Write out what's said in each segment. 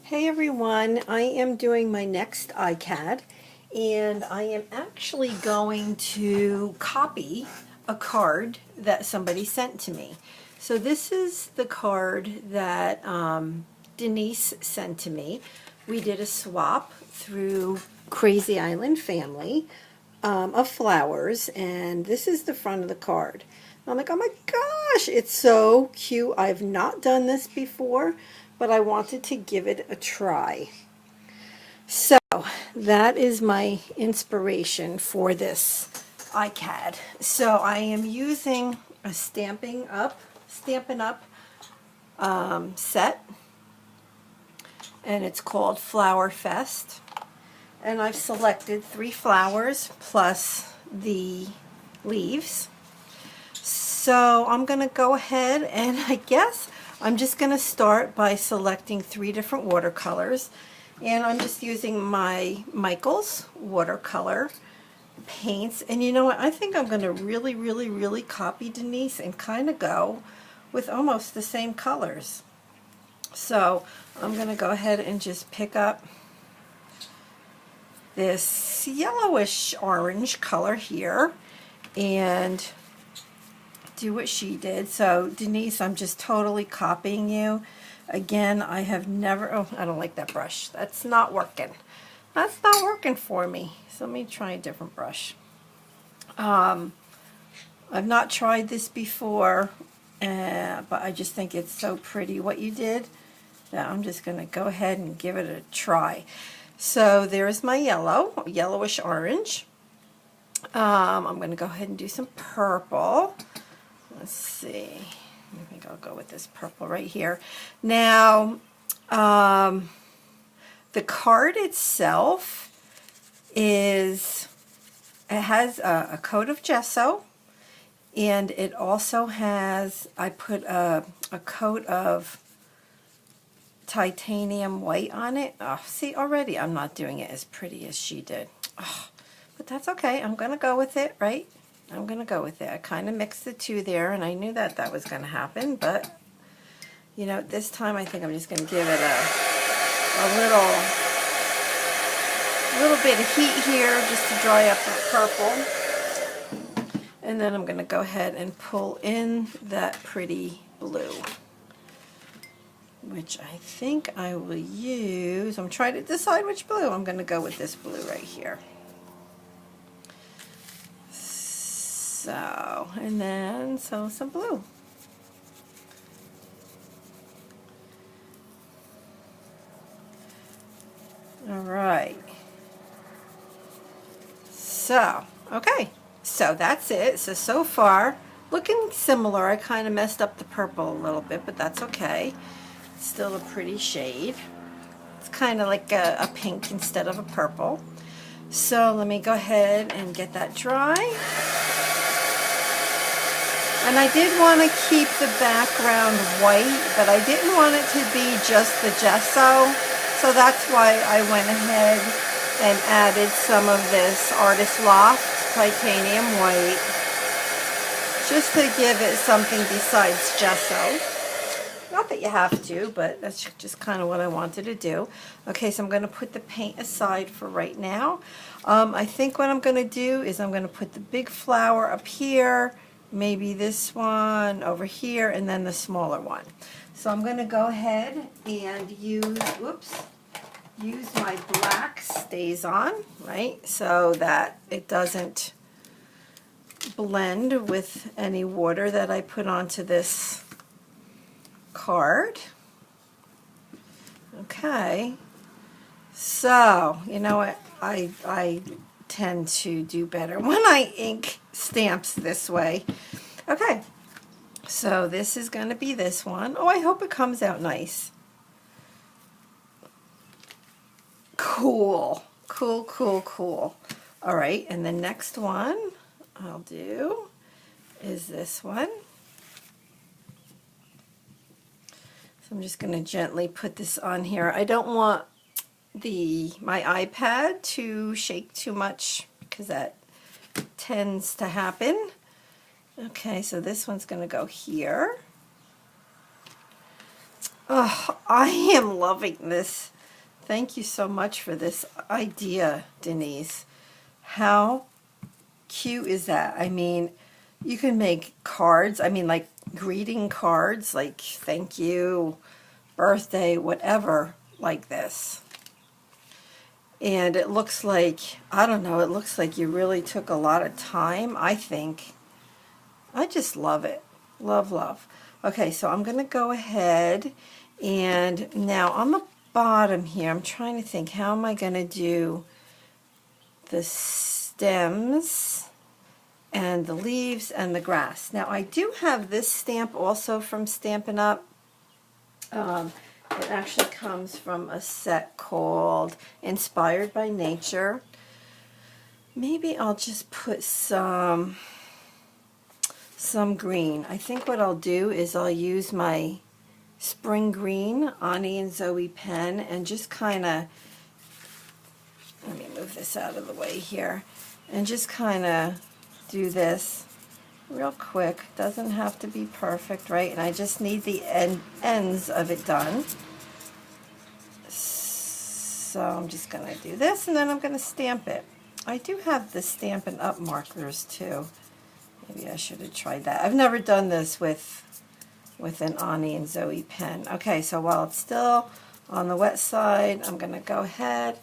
Hey everyone, I am doing my next ICAD and I am actually going to copy a card that somebody sent to me. So this is the card that Denise sent to me. We did a swap through Crazy Island Family of flowers, and this is the front of the card. I'm like, oh my gosh, it's so cute. I've not done this before, but I wanted to give it a try. So that is my inspiration for this ICAD. So I am using a Stampin' Up set, and it's called Flower Fest. And I've selected 3 flowers plus the leaves. So I'm going to go ahead and I guess I'm just going to start by selecting 3 different watercolors. And I'm just using my Michaels watercolor paints. And you know what? I think I'm going to really copy Denise and kind of go with almost the same colors. So I'm going to go ahead and just pick up this yellowish orange color here and do what she did. So Denise, I'm just totally copying you. Again, I have never, oh, I don't like that brush. That's not working. That's not working for me. So let me try a different brush. I've not tried this before, but I just think it's so pretty what you did that I'm just going to go ahead and give it a try. So there's my yellowish orange. I'm going to go ahead and do some purple. Let's see. I think I'll go with this purple right here. Now, the card itself it has a coat of gesso, and it also has, I put a coat of titanium white on it. Oh, see, already I'm not doing it as pretty as she did. Oh, but that's okay. I'm going to go with it, right? I'm going to go with it. I kind of mixed the two there, and I knew that that was going to happen, but, you know, this time I think I'm just going to give it a little bit of heat here just to dry up the purple. And then I'm going to go ahead and pull in that pretty blue, which I think I will use. I'm trying to decide which blue. I'm going to go with this blue right here. So, and then some blue. All right. So, okay. So that's it. So far, looking similar. I kind of messed up the purple a little bit, but that's okay. It's still a pretty shade. It's kind of like a pink instead of a purple. So let me go ahead and get that dry. And I did want to keep the background white, but I didn't want it to be just the gesso. So that's why I went ahead and added some of this Artist Loft titanium white, just to give it something besides gesso. Not that you have to, but that's just kind of what I wanted to do. Okay, so I'm going to put the paint aside for right now. I think what I'm going to do is I'm going to put the big flower up here, maybe this one over here, and then the smaller one. So I'm going to go ahead and use my black StazOn, right, so that it doesn't blend with any water that I put onto this card. Okay, so you know what, I tend to do better when I ink stamps this way. Okay, so this is going to be this one. Oh, I hope it comes out nice. Cool. All right, and the next one I'll do is this one. So I'm just going to gently put this on here. I don't want my iPad to shake too much because that tends to happen. Okay, so this one's going to go here. Oh, I am loving this Thank you so much for this idea, Denise. How cute is that? I mean, you can make cards, I mean, like greeting cards, like thank you, birthday, whatever, like this. And it looks like, I don't know, it looks like you really took a lot of time, I think. I just love it. Love, love. Okay, so I'm going to go ahead and now on the bottom here, I'm trying to think, how am I going to do the stems and the leaves and the grass? Now, I do have this stamp also from Stampin' Up. It actually comes from a set called Inspired by Nature. Maybe I'll just put some green. I think what I'll do is I'll use my Spring Green Ani and Zoe pen and just kind of, let me move this out of the way here, and just kind of do this real quick. Doesn't have to be perfect, right? And I just need the ends of it done. So I'm just going to do this, and then I'm going to stamp it. I do have the Stampin' Up markers too. Maybe I should have tried that. I've never done this with an Ani and Zoe pen. Okay, so while it's still on the wet side, I'm going to go ahead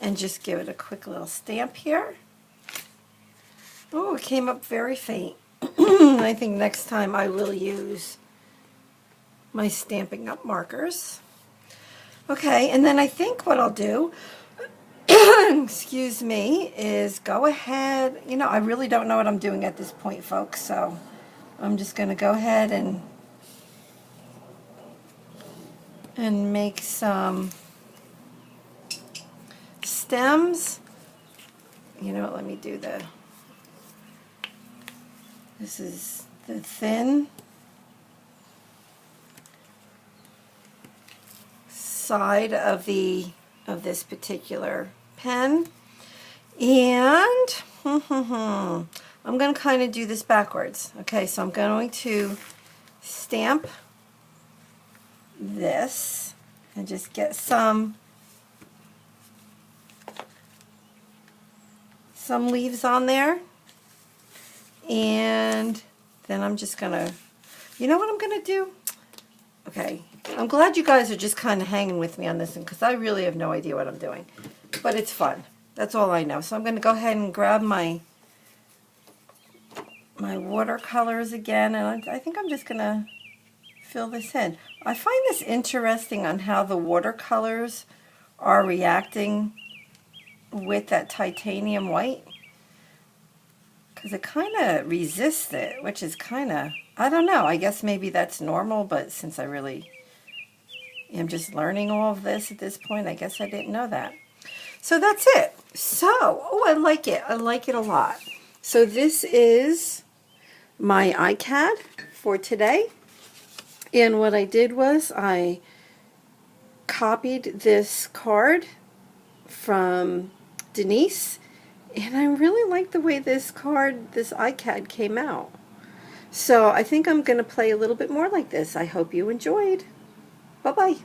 and just give it a quick little stamp here. Oh, it came up very faint. I think next time I will use my Stampin' Up markers. Okay, and then I think what I'll do, excuse me, is go ahead, you know, I really don't know what I'm doing at this point, folks, so I'm just going to go ahead and make some stems. You know what, let me do this is the thin side of this particular pen, and I'm going to kind of do this backwards. Okay, so I'm going to stamp this and just get some leaves on there, and then I'm just going to, you know what I'm going to do? Okay, I'm glad you guys are just kind of hanging with me on this one because I really have no idea what I'm doing. But it's fun. That's all I know. So I'm going to go ahead and grab my watercolors again, and I think I'm just going to fill this in. I find this interesting on how the watercolors are reacting with that titanium white, because it kind of resists it, which is kind of, I don't know, I guess maybe that's normal, but since I really am just learning all of this at this point, I guess I didn't know that. So that's it. So, oh, I like it. I like it a lot. So this is my ICAD for today. And what I did was I copied this card from Denise, and I really like the way this ICAD came out. So I think I'm going to play a little bit more like this. I hope you enjoyed. Bye-bye.